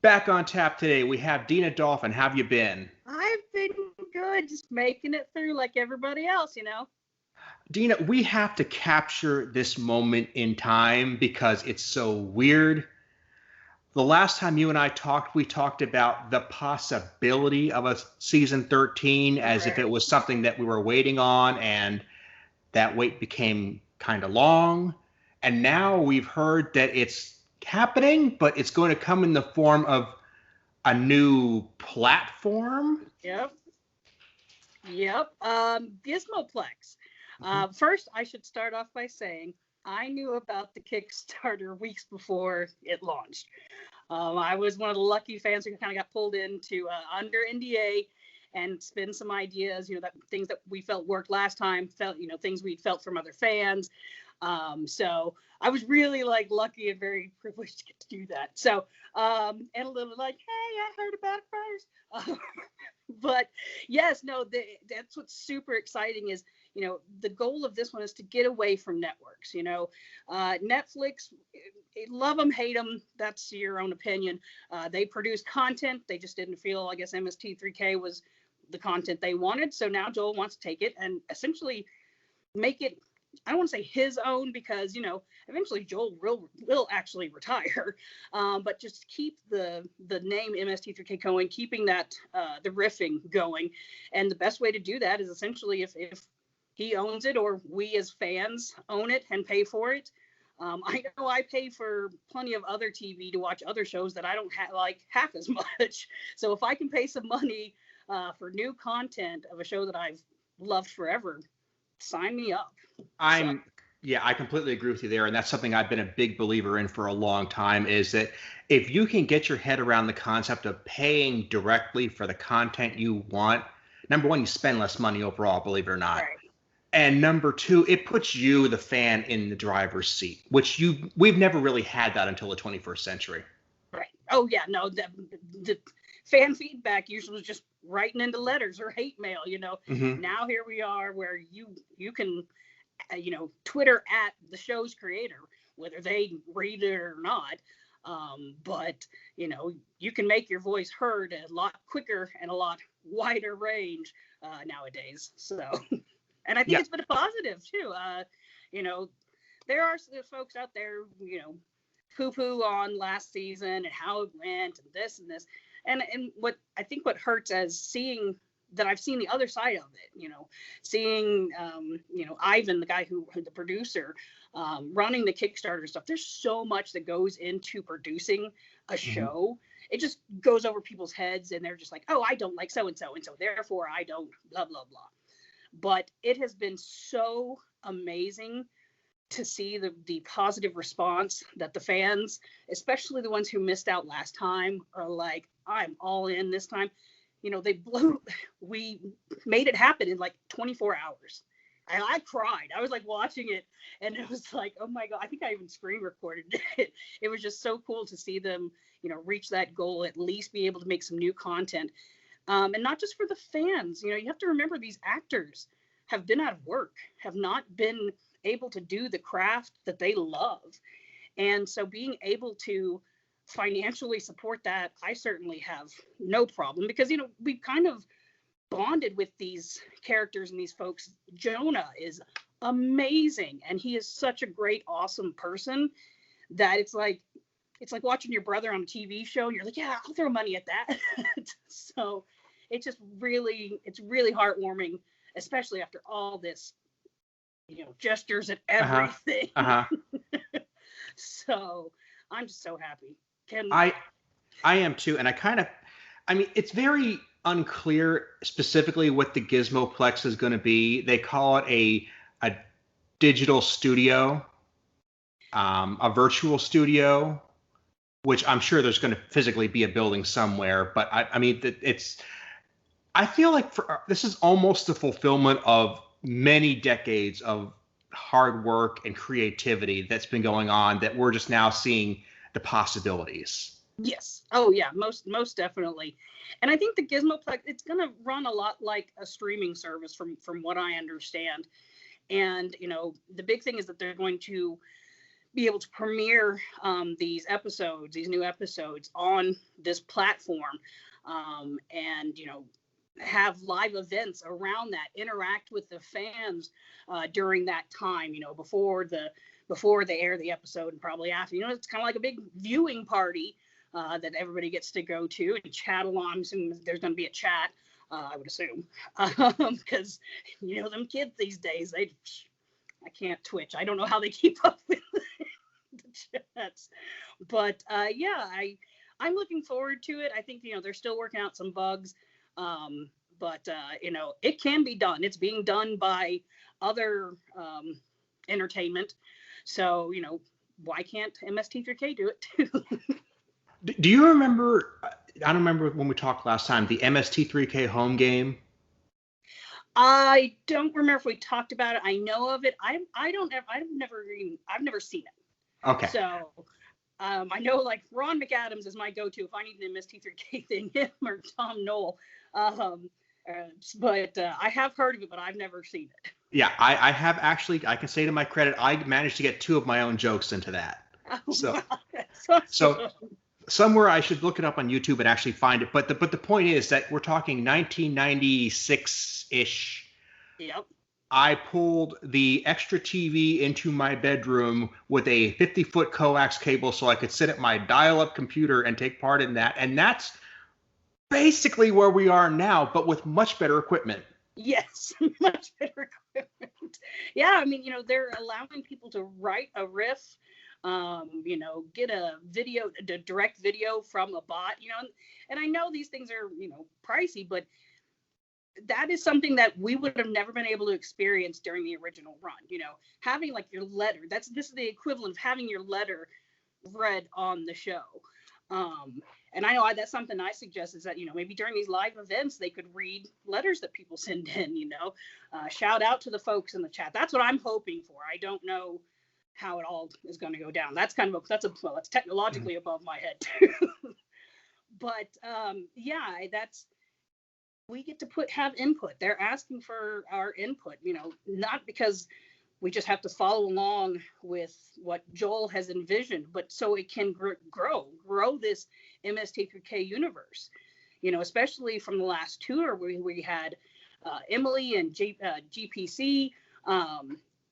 Back on tap today, we have Deana Dolphin. How have you been? I've been good, just making it through like everybody else, Deana, we have to capture this moment in time because it's so weird. The last time you and I talked, we talked about the possibility of a season 13 as if it was something that we were waiting on, and that wait became kind of long. And now we've heard that it's happening, but it's going to come in the form of a new platform. Yep. Gizmoplex. First, I should start off by saying I knew about the Kickstarter weeks before it launched. I was one of the lucky fans who kind of got pulled into under NDA and spin some ideas, that things that we felt worked last time, things we'd felt from other fans. So I was really lucky and very privileged to get to do that. So, and a little hey, I heard about it first. But yes, no, that's what's super exciting is, the goal of this one is to get away from networks. Netflix, love them, hate them. That's your own opinion. They produce content. They just didn't feel, I guess, MST3K was the content they wanted. So now Joel wants to take it and essentially make it, I don't want to say his own because, eventually Joel will actually retire, but just keep the name MST3K going, keeping that, the riffing going. And the best way to do that is essentially if he owns it or we as fans own it and pay for it. I know I pay for plenty of other TV to watch other shows that I don't like half as much. So if I can pay some money for new content of a show that I've loved forever, sign me up. Yeah, I completely agree with you there. And that's something I've been a big believer in for a long time, is that if you can get your head around the concept of paying directly for the content you want, number one, you spend less money overall, believe it or not. Right. And number two, it puts you, the fan, in the driver's seat, which we've never really had that until the 21st century. Right. Oh, yeah. No, the fan feedback usually was just writing into letters or hate mail, Mm-hmm. Now here we are where you can, Twitter at the show's creator, whether they read it or not. But, you can make your voice heard a lot quicker and a lot wider range nowadays. So, and I think it's been a positive too. There are folks out there, poo-poo on last season and how it went and this and this. And what I think what hurts as seeing that I've seen the other side of it, seeing, Ivan, the guy the producer, running the Kickstarter stuff. There's so much that goes into producing a show. It just goes over people's heads and they're just like, oh, I don't like so-and-so. And so therefore I don't blah, blah, blah. But it has been so amazing to see the positive response that the fans, especially the ones who missed out last time, are like, I'm all in this time. We made it happen in 24 hours. I cried. I was watching it and it was like, oh my God, I think I even screen recorded it. It was just so cool to see them, reach that goal, at least be able to make some new content. And not just for the fans, you have to remember these actors have been out of work, have not been able to do the craft that they love. And so being able to financially support that, I certainly have no problem because, we've kind of bonded with these characters and these folks. Jonah is amazing. And he is such a great, awesome person that it's like watching your brother on a TV show. And you're like, yeah, I'll throw money at that. So it's really heartwarming, especially after all this, gestures and everything. So I'm just so happy. I am too. And it's very unclear specifically what the Gizmoplex is going to be. They call it a digital studio, a virtual studio, which I'm sure there's going to physically be a building somewhere. But I feel like this is almost the fulfillment of many decades of hard work and creativity that's been going on, that we're just now seeing the possibilities. Yes. Oh yeah, most definitely. And I think the Gizmoplex, it's going to run a lot like a streaming service from what I understand. And, the big thing is that they're going to be able to premiere these new episodes on this platform, and have live events around that, interact with the fans during that time, before they air the episode and probably after. It's kind of like a big viewing party that everybody gets to go to and chat along. I'm assuming there's going to be a chat, I would assume, because them kids these days, I can't Twitch. I don't know how they keep up with the chats, but yeah, I'm looking forward to it. I think they're still working out some bugs, but it can be done. It's being done by other entertainment, so why can't MST3K do it too? Do you remember? I don't remember when we talked last time. The MST3K home game. I don't remember if we talked about it. I know of it. I've never seen it. Okay. So I know like Ron McAdams is my go-to if I need an MST3K thing, him or Tom Knoll. But I have heard of it, but I've never seen it. Yeah, I have actually. I can say to my credit, I managed to get 2 of my own jokes into that. Oh, so, wow. so somewhere I should look it up on YouTube and actually find it. But the point is that we're talking 1996-ish. Yep. I pulled the extra TV into my bedroom with a 50-foot coax cable so I could sit at my dial-up computer and take part in that. And that's basically where we are now, but with much better equipment. Yes, much better equipment. Yeah, I mean, they're allowing people to write a riff, get a video, a direct video from a bot, and I know these things are, pricey, but that is something that we would have never been able to experience during the original run. Having like your letter, this is the equivalent of having your letter read on the show. And I know that's something I suggest is that, maybe during these live events, they could read letters that people send in, shout out to the folks in the chat. That's what I'm hoping for. I don't know how it all is going to go down. That's that's technologically above my head too. But yeah, we get to have input. They're asking for our input, not because we just have to follow along with what Joel has envisioned, but so it can grow this MST3K universe, especially from the last tour where we had Emily and GPC,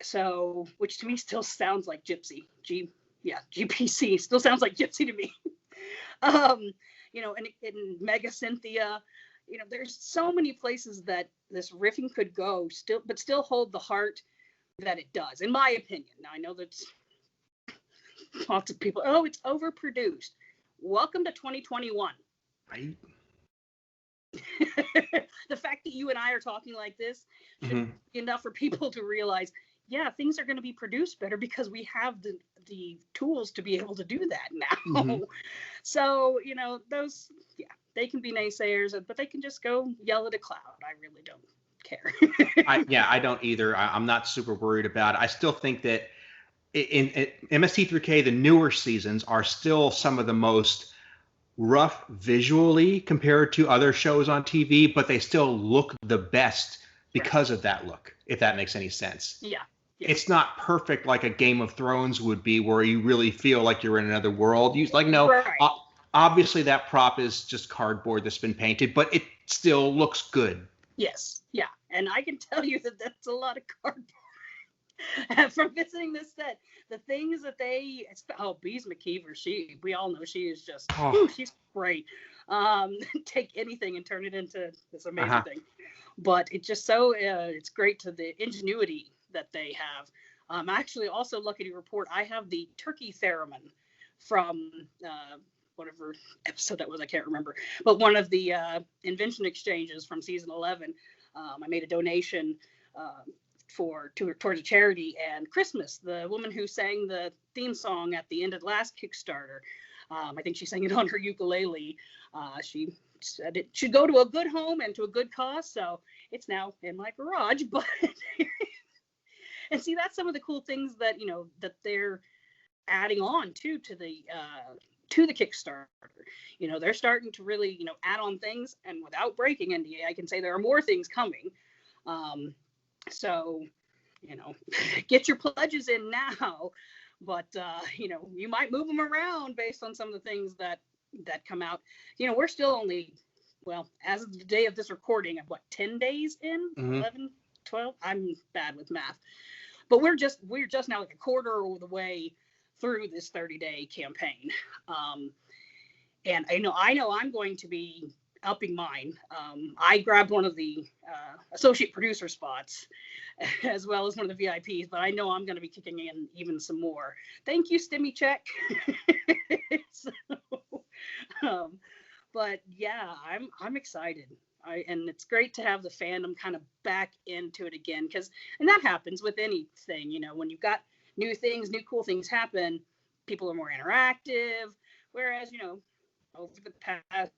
so which to me still sounds like Gypsy. GPC still sounds like Gypsy to me. And Mega Cynthia. There's so many places that this riffing could go but still hold the heart that it does, in my opinion. Now, I know that lots of people, it's overproduced. Welcome to 2021. Right. The fact that you and I are talking like this should be enough for people to realize, yeah, things are going to be produced better because we have the tools to be able to do that now. So, they can be naysayers, but they can just go yell at a cloud. I really don't care. I don't either. I'm not super worried about it. I still think that in MST3K, the newer seasons are still some of the most rough visually compared to other shows on TV, but they still look the best because of that look, if that makes any sense. Yeah. It's not perfect like a Game of Thrones would be, where you really feel like you're in another world. Obviously that prop is just cardboard that's been painted, but it still looks good. Yes. Yeah. And I can tell you that that's a lot of cardboard. From visiting this set, the things that Bees McKeever, we all know she is just, she's great. Take anything and turn it into this amazing thing. But it's just so, it's great to the ingenuity that they have. I'm actually also lucky to report I have the turkey theremin from whatever episode that was, I can't remember, but one of the invention exchanges from season 11. I made a donation towards a charity, and Christmas, the woman who sang the theme song at the end of the last Kickstarter, I think she sang it on her ukulele. She said it should go to a good home and to a good cause, so it's now in my garage. But and see, that's some of the cool things that that they're adding on to the Kickstarter. They're starting to really add on things, and without breaking NDA, I can say there are more things coming. So get your pledges in now. but you might move them around based on some of the things that come out. We're still only, well, as of the day of this recording, of what, 10 days in? Mm-hmm. 11, 12? I'm bad with math. But we're just now like a quarter of the way through this 30-day campaign. And I know I'm going to be upping mine. I grabbed one of the associate producer spots as well as one of the VIPs, but I know I'm going to be kicking in even some more. Thank you, Stimmy Check. But yeah, I'm excited. And it's great to have the fandom kind of back into it again, and that happens with anything, when you've got new things, new cool things happen, people are more interactive. Whereas, over the past,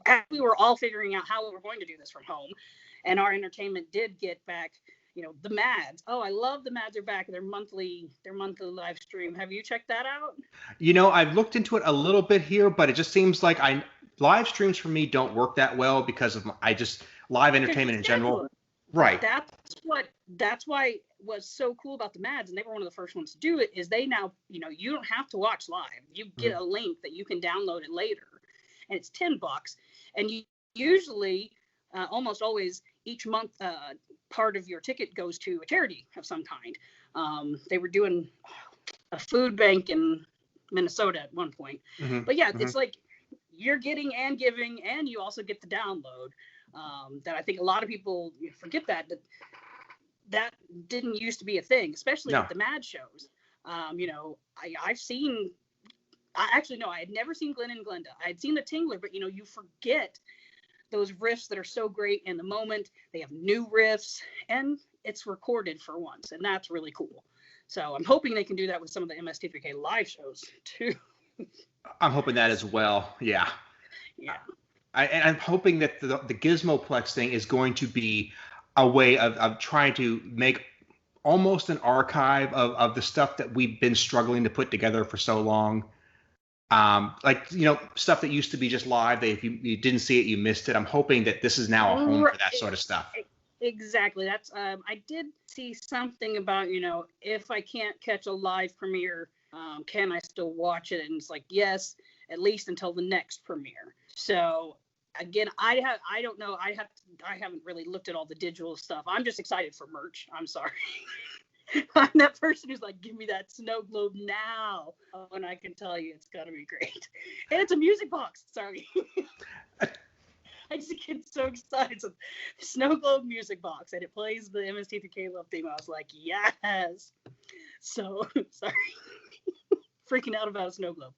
as we were all figuring out how we were going to do this from home, and our entertainment did get back, the Mads. Oh, I love the Mads are back. Their monthly live stream. Have you checked that out? I've looked into it a little bit here, but it just seems like live streams for me don't work that well because of live entertainment in general. Right. That's why what's so cool about the Mads, and they were one of the first ones to do it, is they now, you don't have to watch live. You get a link that you can download it later, and it's $10, and you usually, almost always, each month, part of your ticket goes to a charity of some kind. They were doing a food bank in Minnesota at one point, but yeah, it's like you're getting and giving, and you also get the download. That I think a lot of people forget that didn't used to be a thing, especially with the Mad shows. I've seen, I had never seen Glenn and Glenda. I had seen the Tingler, but you forget those riffs that are so great in the moment. They have new riffs, and it's recorded for once, and that's really cool. So I'm hoping they can do that with some of the MST3K live shows too. I'm hoping that as well. Yeah. Yeah. I'm hoping that the Gizmoplex thing is going to be a way of trying to make almost an archive of the stuff that we've been struggling to put together for so long. Stuff that used to be just live, that if you didn't see it, you missed it. I'm hoping that this is now a home for that sort of stuff. Exactly. That's I did see something about, if I can't catch a live premiere, can I still watch it? And it's like, yes, at least until the next premiere. So again, I don't know. I haven't really looked at all the digital stuff. I'm just excited for merch. I'm sorry. I'm that person who's like, give me that snow globe now, when I can tell you it's gonna be great. And it's a music box. Sorry. I just get so excited. It's a snow globe music box, and it plays the MST3K Love theme. I was like, yes. So sorry. Freaking out about a snow globe.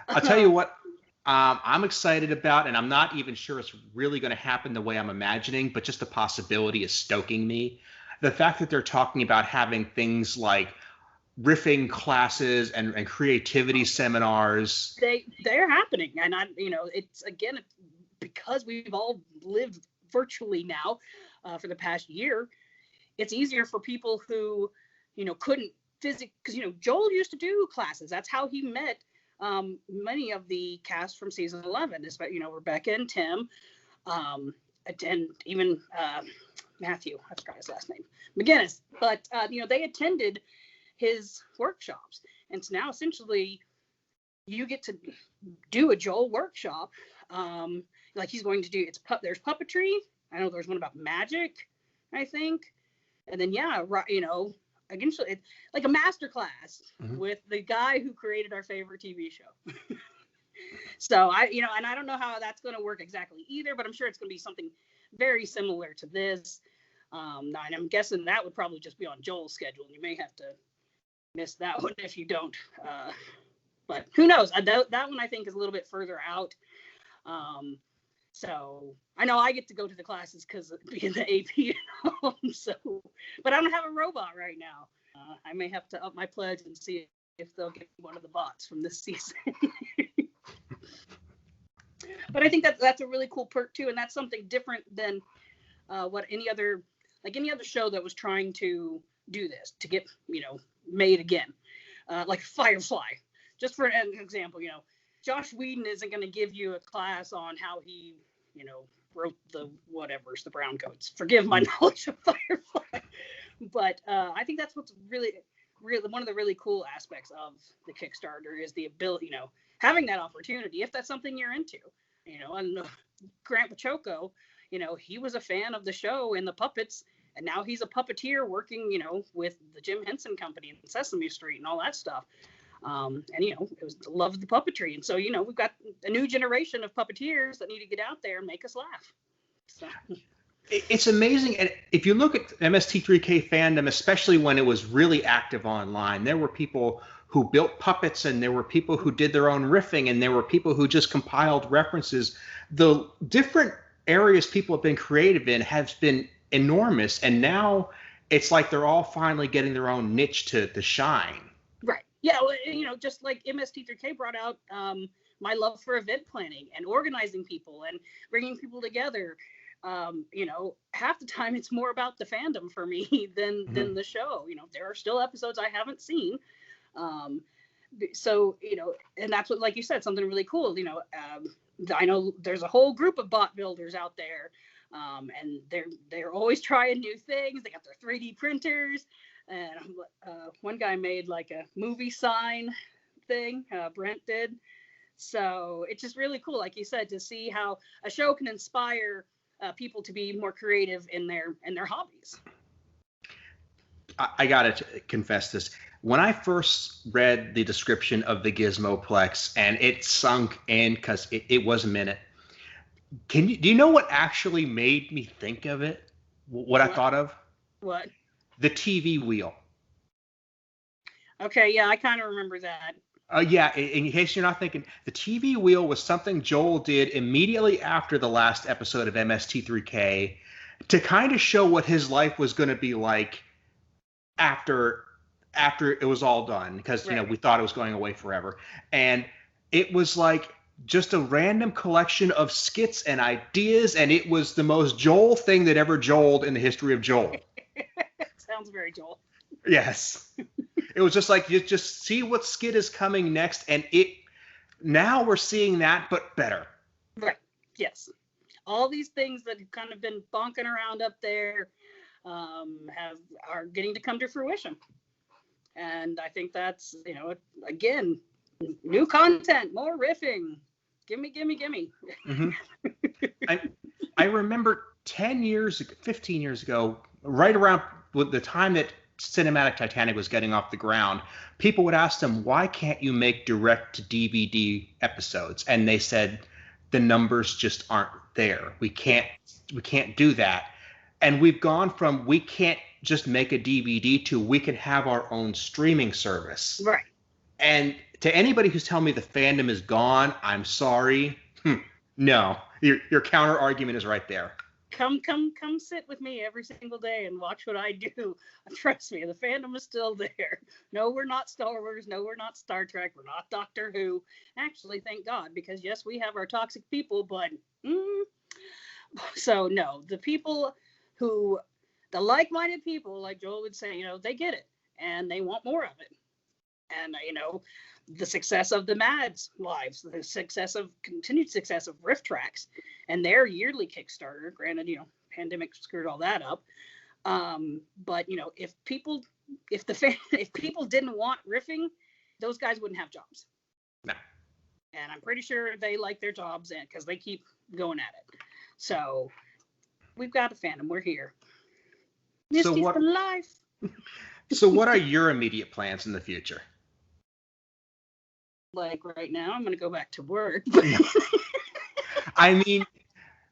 I'll tell you what I'm excited about, and I'm not even sure it's really going to happen the way I'm imagining, but just the possibility is stoking me. The fact that they're talking about having things like riffing classes and creativity seminars. They're happening, and it's again because we've all lived virtually now for the past year. It's easier for people who couldn't physically, because Joel used to do classes. That's how he met many of the cast from season 11, especially Rebecca and Tim, and even Matthew. I forgot his last name, McGinnis. But they attended his workshops, and so now essentially you get to do a Joel workshop. Like he's going to do. There's puppetry. I know there's one about magic, I think, and then eventually it's like a master class with the guy who created our favorite TV show. So and I don't know how that's going to work exactly either, but I'm sure it's going to be something very similar to this. And I'm guessing that would probably just be on Joel's schedule, and you may have to miss that one if you don't. But who knows? That one I think is a little bit further out. So I know I get to go to the classes because of being the AP at home. So, but I don't have a robot right now. I may have to up my pledge and see if they'll get one of the bots from this season. But I think that's a really cool perk too, and that's something different than what any other show that was trying to do this to get made again, like Firefly. Just for an example, Josh Whedon isn't going to give you a class on how he, wrote the the brown coats. Forgive my knowledge of Firefly. But I think that's what's really, really one of the really cool aspects of the Kickstarter is the ability, having that opportunity, if that's something you're into, and Grant Pachoco, he was a fan of the show and the puppets, and now he's a puppeteer working, with the Jim Henson Company and Sesame Street and all that stuff. And, it was the love of the puppetry. And so, we've got a new generation of puppeteers that need to get out there and make us laugh. So. It's amazing. And if you look at MST3K fandom, especially when it was really active online, there were people who built puppets, and there were people who did their own riffing, and there were people who just compiled references. The different areas people have been creative in has been enormous, and now it's like they're all finally getting their own niche to shine. Right. Yeah. Well, just like MST3K brought out my love for event planning and organizing people and bringing people together. Half the time it's more about the fandom for me than the show. There are still episodes I haven't seen. So, and that's what, like you said, something really cool. I know there's a whole group of bot builders out there. And they're always trying new things. They got their 3D printers, and one guy made like a movie sign thing. Brent did. So it's just really cool, like you said, to see how a show can inspire people to be more creative in their hobbies. I gotta confess this. When I first read the description of the Gizmoplex, and it sunk in because it was a minute. Do you know what actually made me think of it? What I thought of? What? The TV wheel. Okay, yeah, I kind of remember that. Yeah, in case you're not thinking, the TV wheel was something Joel did immediately after the last episode of MST3K to kind of show what his life was going to be like after it was all done, because we thought it was going away forever, and it was like just a random collection of skits and ideas, and it was the most Joel thing that ever Joeled in the history of Joel. Sounds very Joel. Yes. It was just like, you just see what skit is coming next, and now we're seeing that, but better. Right. Yes. All these things that have kind of been bonking around up there are getting to come to fruition. And I think that's, again, new content, more riffing. Gimme. Mm-hmm. I remember 15 years ago, right around with the time that Cinematic Titanic was getting off the ground, people would ask them, why can't you make direct to DVD episodes? And they said, the numbers just aren't there. We can't do that. And we've gone from, we can't just make a DVD to, we can have our own streaming service. Right. And to anybody who's telling me the fandom is gone, I'm sorry. No, your counter argument is right there. Come sit with me every single day and watch what I do. Trust me, the fandom is still there. No, we're not Star Wars. No, we're not Star Trek. We're not Doctor Who. Actually, thank God, because yes, we have our toxic people, but so no, the like-minded people, like Joel would say, they get it and they want more of it. And, the success of the Mads lives, the continued success of Riff Tracks and their yearly Kickstarter, granted, pandemic screwed all that up. But, if people didn't want riffing, those guys wouldn't have jobs. No. And I'm pretty sure they like their jobs because they keep going at it. So we've got a fandom. We're here. Misty for life. So what are your immediate plans in the future? Like right now, I'm going to go back to work. I mean,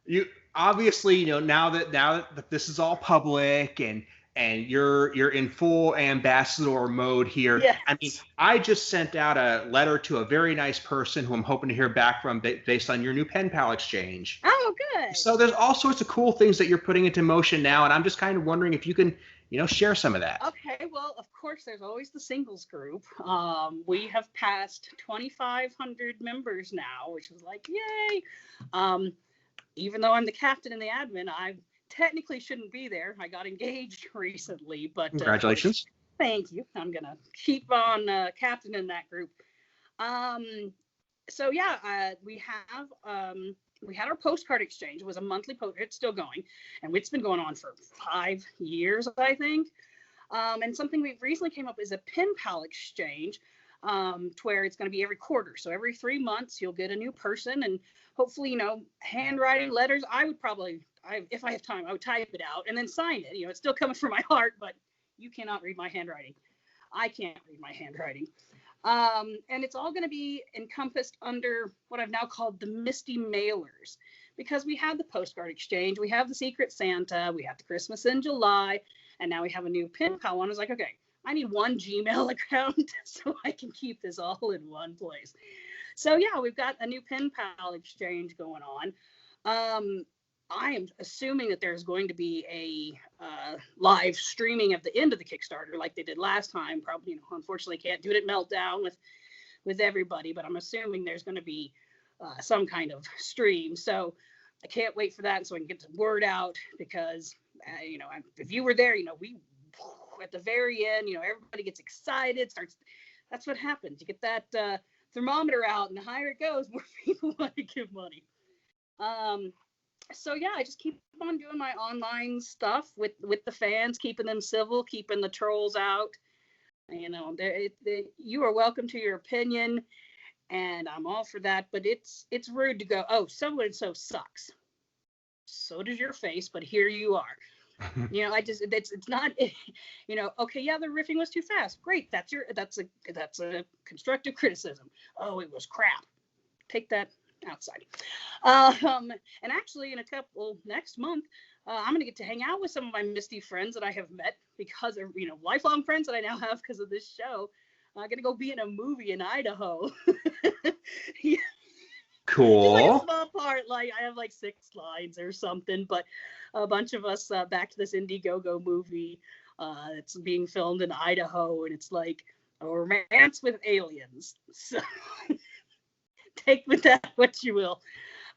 you obviously, now that this is all public and you're in full ambassador mode here. Yes. I mean, I just sent out a letter to a very nice person who I'm hoping to hear back from based on your new pen pal exchange. Oh, good. So there's all sorts of cool things that you're putting into motion now, and I'm just kind of wondering if you can, share some of that. Okay, well, of course, there's always the singles group. We have passed 2,500 members now, which is like, yay. Even though I'm the captain and the admin, I technically shouldn't be there. I got engaged recently, but congratulations. Thank you. I'm gonna keep on captain in that group. So yeah, we had our postcard exchange. It was a monthly post. It's still going, and it's been going on for 5 years, I think. And something we've recently came up is a pen pal exchange, to where it's going to be every quarter. So every 3 months, you'll get a new person, and hopefully, handwriting letters. I would probably, if I have time, I would type it out and then sign it. It's still coming from my heart, but you cannot read my handwriting. I can't read my handwriting. And it's all going to be encompassed under what I've now called the Misty Mailers, because we have the postcard exchange, we have the Secret Santa, we have the Christmas in July, and now we have a new pen pal one. I was like, okay, I need one Gmail account so I can keep this all in one place. So yeah, we've got a new pen pal exchange going on. I am assuming that there's going to be a live streaming at the end of the Kickstarter like they did last time. Probably, unfortunately, can't do it at Meltdown with everybody, but I'm assuming there's going to be some kind of stream. So I can't wait for that so I can get the word out, because, if you were there, we at the very end, everybody gets excited, that's what happens. You get that thermometer out, and the higher it goes, more people want to give money. So yeah, I just keep on doing my online stuff with the fans, keeping them civil, keeping the trolls out. You are welcome to your opinion, and I'm all for that. But it's rude to go, oh, so and so sucks. So does your face, but here you are. It's not, okay, yeah, the riffing was too fast. Great, that's a constructive criticism. Oh, it was crap. Take that outside. And actually, in a couple next month, I'm going to get to hang out with some of my Misty friends that I have met because of, lifelong friends that I now have because of this show. I'm going to go be in a movie in Idaho. Yeah. Cool. Just like a small part, like I have like 6 lines or something, but a bunch of us back to this Indiegogo movie. It's being filmed in Idaho, and it's like a romance with aliens. So take with that what you will.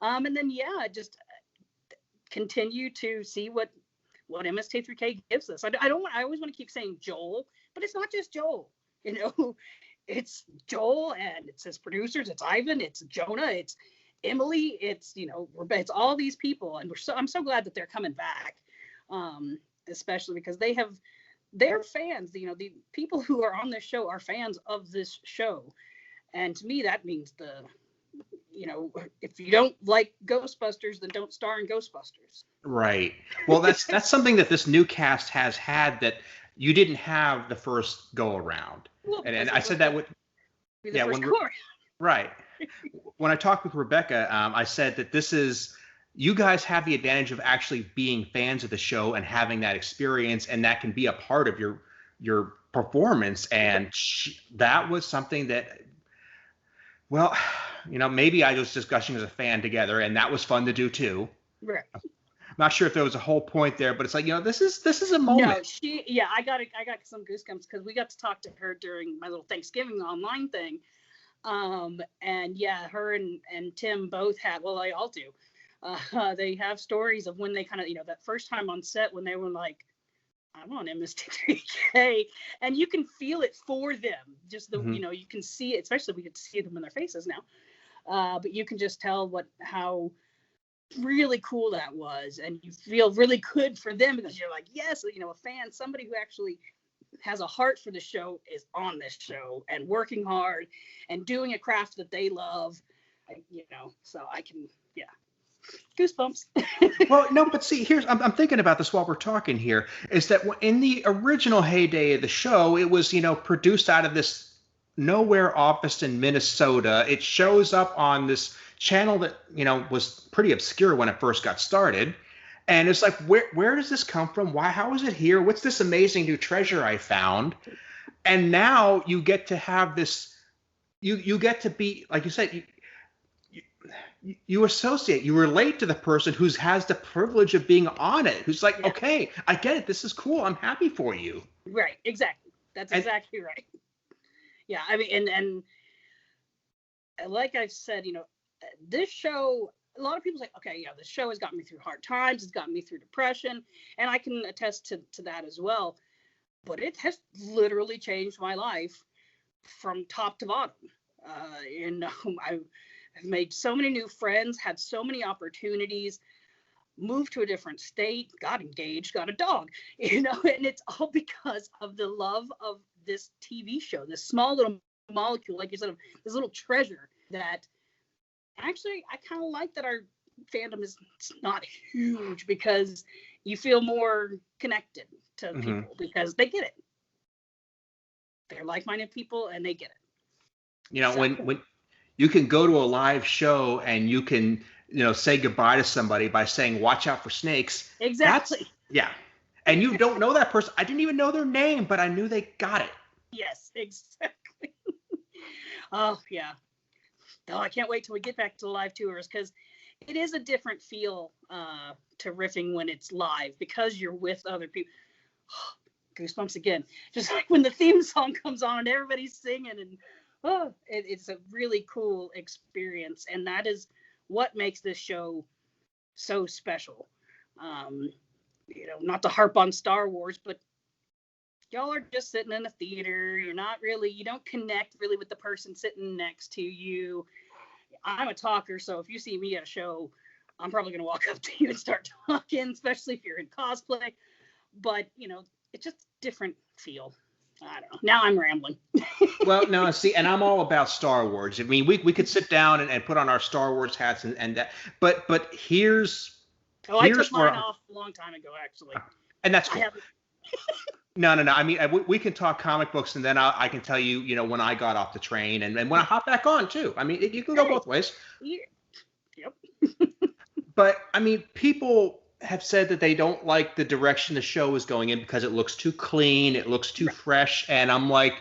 And then just continue to see what MST3K gives us. I always want to keep saying Joel, but it's not just Joel. It's Joel, and it's his producers. It's Ivan. It's Jonah. It's Emily. It's it's all these people, and I'm so glad that they're coming back, especially because they're fans. The people who are on this show are fans of this show, and to me that means if you don't like Ghostbusters, then don't star in Ghostbusters. Right. Well, that's something that this new cast has had that you didn't have the first go around. Well, and I said that with right. When I talked with Rebecca, I said that you guys have the advantage of actually being fans of the show and having that experience, and that can be a part of your performance. And that was something that, well, maybe I was just gushing as a fan together, and that was fun to do too. Right. I'm not sure if there was a whole point there, but it's like, this is a moment. No, I got some goosebumps because we got to talk to her during my little Thanksgiving online thing. And yeah, her and Tim both had, well, they all do. They have stories of when they kind of, that first time on set when they were like, I'm on MST3K, and you can feel it for them. Just you can see it, especially we get to see them in their faces now. But you can just tell how really cool that was, and you feel really good for them because you're like, yes, a fan, somebody who actually has a heart for the show is on this show and working hard and doing a craft that they love, so I can, goosebumps. Well, no, but see, I'm thinking about this while we're talking here, is that in the original heyday of the show, it was, produced out of this nowhere office in Minnesota. It shows up on this channel that, was pretty obscure when it first got started. And it's like, where does this come from? How is it here? What's this amazing new treasure I found? And now you get to have this, you get to be, like you said, you associate, you relate to the person who has the privilege of being on it, who's like, okay, I get it. This is cool. I'm happy for you. Right. Exactly. That's exactly right. Yeah. I mean, and like I've said, this show, a lot of people's like, okay, this show has gotten me through hard times. It's gotten me through depression. And I can attest to that as well. But it has literally changed my life from top to bottom. I've made so many new friends, had so many opportunities. moved to a different state, got engaged, got a dog, you know, and it's all because of the love of this TV show, this small little molecule, like you said, this little treasure that actually I kind of like that our fandom is not huge, because you feel more connected to people because they get it. They're like-minded people and they get it. You know, when you can go to a live show and you can, you know, say goodbye to somebody by saying, "Watch out for snakes." Exactly. Yeah. And you don't know that person. I didn't even know their name, but I knew they got it. Yes, exactly. Oh, yeah. Oh, I can't wait till we get back to the live tours, because it is a different feel to riffing when it's live, because you're with other people. Goosebumps again. Just like when the theme song comes on and everybody's singing, and it's a really cool experience. And that is what makes this show so special. You know, not to harp on Star Wars, but y'all are just sitting in a theater. You don't connect really with the person sitting next to you. I'm a talker, so if you see me at a show, I'm probably going to walk up to you and start talking, especially if you're in cosplay. But, you know, it's just different feel. I don't know. Now I'm rambling. Well, no, see, and I'm all about Star Wars. I mean, we could sit down and put on our Star Wars hats and that, but here's I took mine off a long time ago, actually. And that's cool. No. I mean, we can talk comic books, and then I can tell you, you know, when I got off the train and when I hop back on too. I mean, you can go both ways. Yep. But I mean, people have said that they don't like the direction the show is going in because it looks too clean, it looks too fresh, and I'm like,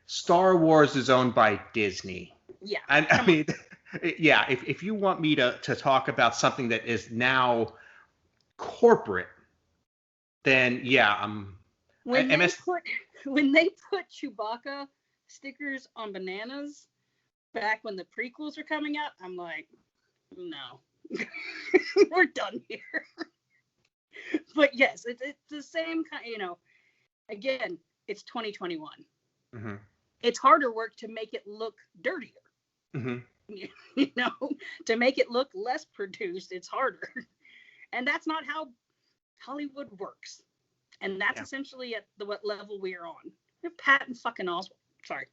Star Wars is owned by Disney. Yeah. And I mean, yeah, if you want me to talk about something that is now corporate, then yeah, when they put Chewbacca stickers on bananas back when the prequels were coming out, I'm like, no. We're done here. But yes, it's the same kind, you know, again, it's 2021. Mm-hmm. It's harder work to make it look dirtier. Mm-hmm. You know, to make it look less produced, it's harder. And that's not how Hollywood works. And that's essentially at what level we are on. Patton fucking Oswalt. Sorry.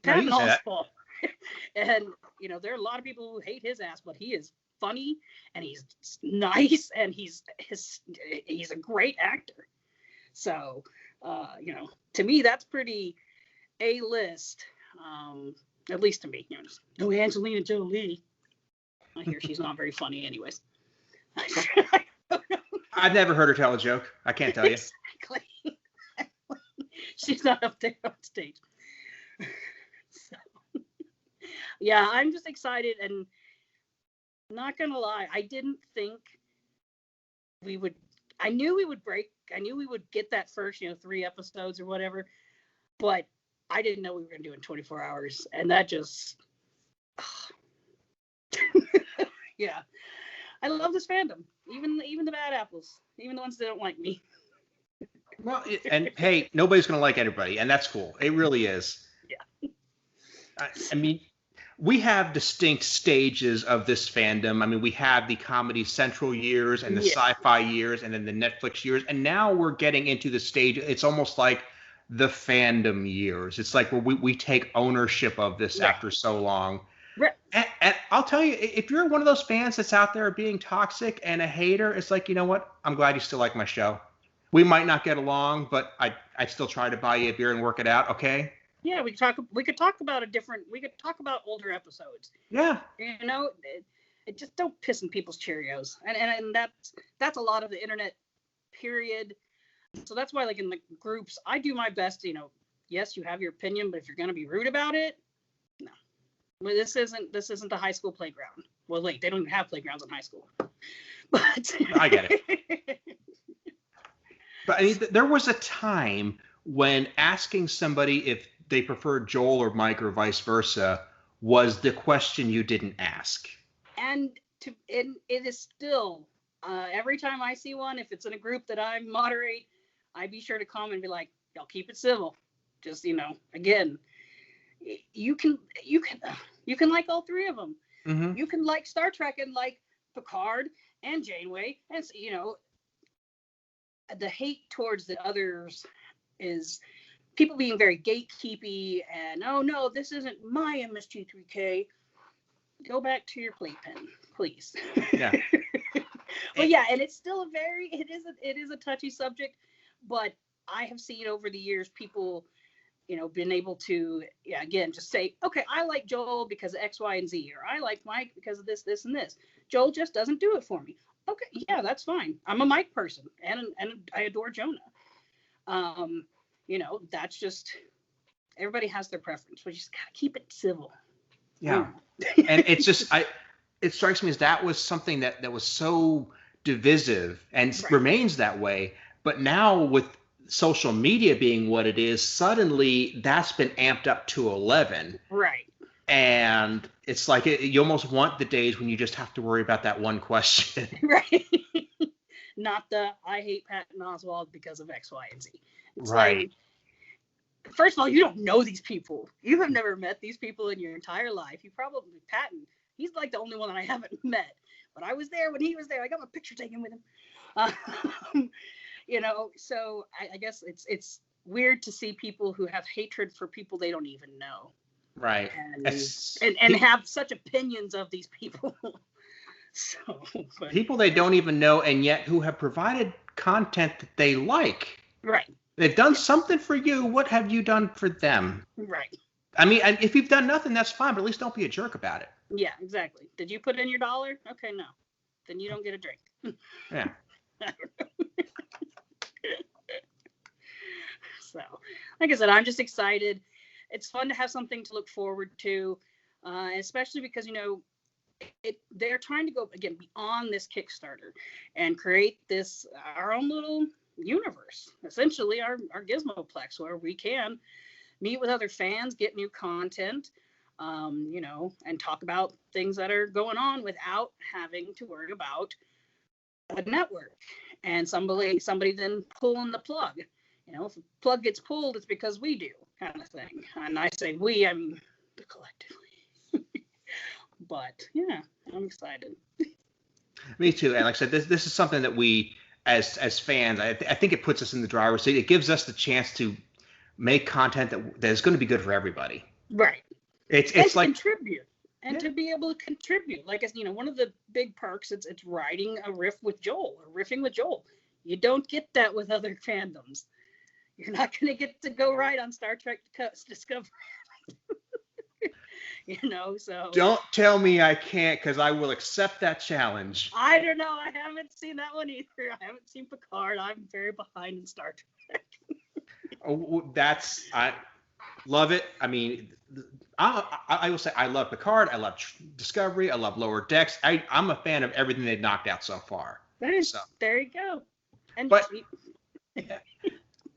Patton Oswalt. And, you know, there are a lot of people who hate his ass, but he is funny and he's nice and he's a great actor. So, you know, to me, that's pretty A-list, at least to me. You know, no Angelina Jolie. I hear she's not very funny anyways. I've never heard her tell a joke. I can't tell you. Exactly. She's not up there on stage. So, yeah, I'm just excited, and not gonna lie, I didn't think we would. I knew we would get that first, 3 episodes or whatever, but I didn't know we were gonna do it in 24 hours, and that just, yeah. I love this fandom, even the bad apples, even the ones that don't like me. Well, and hey, nobody's going to like everybody, and that's cool. It really is. Yeah. I mean, we have distinct stages of this fandom. I mean, we have the Comedy Central years and the sci-fi years and then the Netflix years, and now we're getting into the stage. It's almost like the fandom years. It's like where we take ownership of this after so long. Right. And I'll tell you, if you're one of those fans that's out there being toxic and a hater, it's like, you know what? I'm glad you still like my show. We might not get along, but I'd still try to buy you a beer and work it out, okay? Yeah, we could talk about older episodes. Yeah. You know, it just don't piss in people's Cheerios. And that's a lot of the internet, period. So that's why, like, in the groups, I do my best, yes, you have your opinion, but if you're going to be rude about it, no. Well, this isn't the high school playground. Well, wait, they don't even have playgrounds in high school. But I get it. But I mean, there was a time when asking somebody if they preferred Joel or Mike or vice versa was the question you didn't ask. And it is still, every time I see one, if it's in a group that I moderate, I be sure to comment and be like, y'all keep it civil. Just, again, you can like all 3 of them. Mm-hmm. You can like Star Trek and like Picard and Janeway, and you know, the hate towards the others is people being very gatekeepy and, oh no, this isn't my MST3K. Go back to your playpen, please. Yeah. But yeah, and it's still it is a touchy subject, but I have seen over the years people, you know, been able to, yeah, again, just say, okay, I like Joel because of X, Y, and Z, or I like Mike because of this, this, and this. Joel just doesn't do it for me. Okay, yeah, that's fine. I'm a Mike person, and I adore Jonah. You know, that's just, everybody has their preference. We just gotta keep it civil. Yeah. And it's just, it strikes me as that was something that was so divisive and remains that way. But now with social media being what it is, suddenly that's been amped up to 11. Right. And it's like you almost want the days when you just have to worry about that one question. Right. Not the, I hate Patton Oswalt because of X, Y, and Z. It's right. Like, first of all, you don't know these people. You have never met these people in your entire life. You probably, Patton, he's like the only one that I haven't met. But I was there when he was there. I got my picture taken with him. You know, so I guess it's weird to see people who have hatred for people they don't even know. Right. And have such opinions of these people. So, people they don't even know, and yet who have provided content that they like. Right. They've done something for you. What have you done for them? Right. I mean, if you've done nothing, that's fine, but at least don't be a jerk about it. Yeah, exactly. Did you put in your $1? Okay, no. Then you don't get a drink. Yeah. So, like I said, I'm just excited. It's fun to have something to look forward to, especially because, you know, they're trying to go, again, beyond this Kickstarter and create this, our own little universe, essentially our Gizmoplex, where we can meet with other fans, get new content, you know, and talk about things that are going on without having to worry about a network and somebody then pulling the plug. You know, if the plug gets pulled, it's because we do, kind of thing. And I say we, I mean collectively. But yeah, I'm excited. Me too. And like I said, this is something that we, as fans, I think it puts us in the driver's seat. It gives us the chance to make content that is going to be good for everybody. Right. It's like contribute and to be able to contribute. Like, you know, one of the big perks, it's writing a riff with Joel or riffing with Joel. You don't get that with other fandoms. You're not going to get to go right on Star Trek Discovery. You know, so don't tell me I can't, because I will accept that challenge. I don't know. I haven't seen that one either. I haven't seen Picard. I'm very behind in Star Trek. I love it. I mean, I will say I love Picard. I love Discovery. I love Lower Decks. I'm a fan of everything they've knocked out so far. There you go. But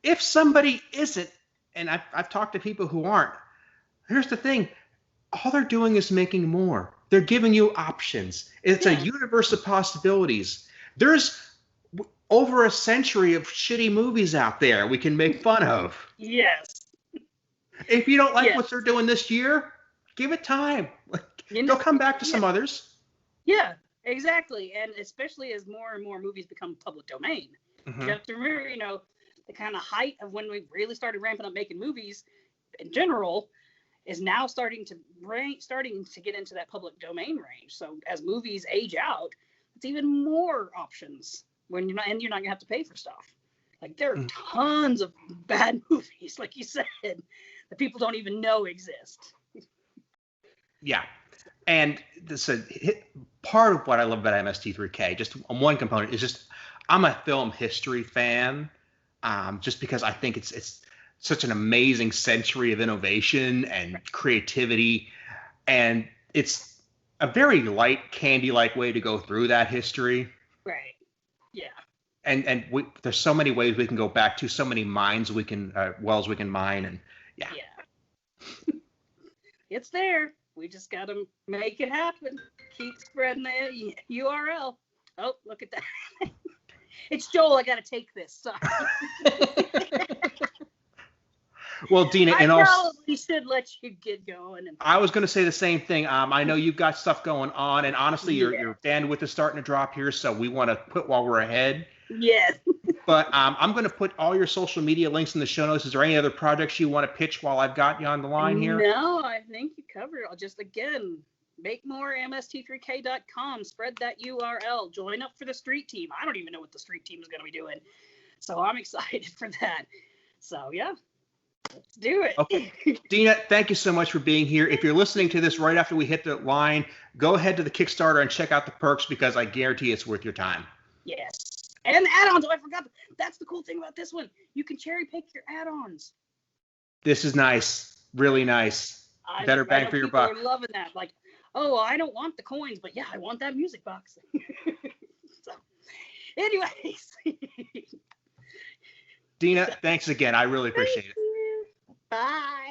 if somebody isn't, and I've talked to people who aren't, here's the thing. All they're doing is making more. They're giving you options. It's a universe of possibilities. There's over a century of shitty movies out there we can make fun of. Yes. If you don't like what they're doing this year, give it time. They'll come back to some others. Yeah, exactly. And especially as more and more movies become public domain. Mm-hmm. You have to remember, you know, the kind of height of when we really started ramping up making movies in general is now starting to get into that public domain range. So as movies age out, it's even more options when you're not gonna have to pay for stuff. Like there are tons of bad movies, like you said, that people don't even know exist. Yeah, and part of what I love about MST3K, just one component, is just I'm a film history fan, just because I think it's such an amazing century of innovation and creativity, and it's a very light, candy-like way to go through that history. Right. Yeah. And there's so many ways we can go back to, so many mines we can wells we can mine, and yeah. It's there. We just got to make it happen. Keep spreading the URL. Oh, look at that. It's Joel. I got to take this. Sorry. Well, Deana, I probably should let you get going. I was going to say the same thing. I know you've got stuff going on, and honestly, your bandwidth is starting to drop here, so we want to quit while we're ahead. Yes. But I'm going to put all your social media links in the show notes. Is there any other projects you want to pitch while I've got you on the line here? No, I think you covered it. I'll just, again, makemoremst3k.com. Spread that URL. Join up for the street team. I don't even know what the street team is going to be doing. So I'm excited for that. So, yeah. Let's do it. Okay. Deana, thank you so much for being here. If you're listening to this right after we hit the line, go ahead to the Kickstarter and check out the perks because I guarantee it's worth your time. Yes. And add-ons. Oh, I forgot. That's the cool thing about this one. You can cherry pick your add-ons. This is nice. Really nice. Better bang for your buck. People are loving that. Like, oh, I don't want the coins, but yeah, I want that music box. So, anyways. Deana, thanks again. I really appreciate it. Bye.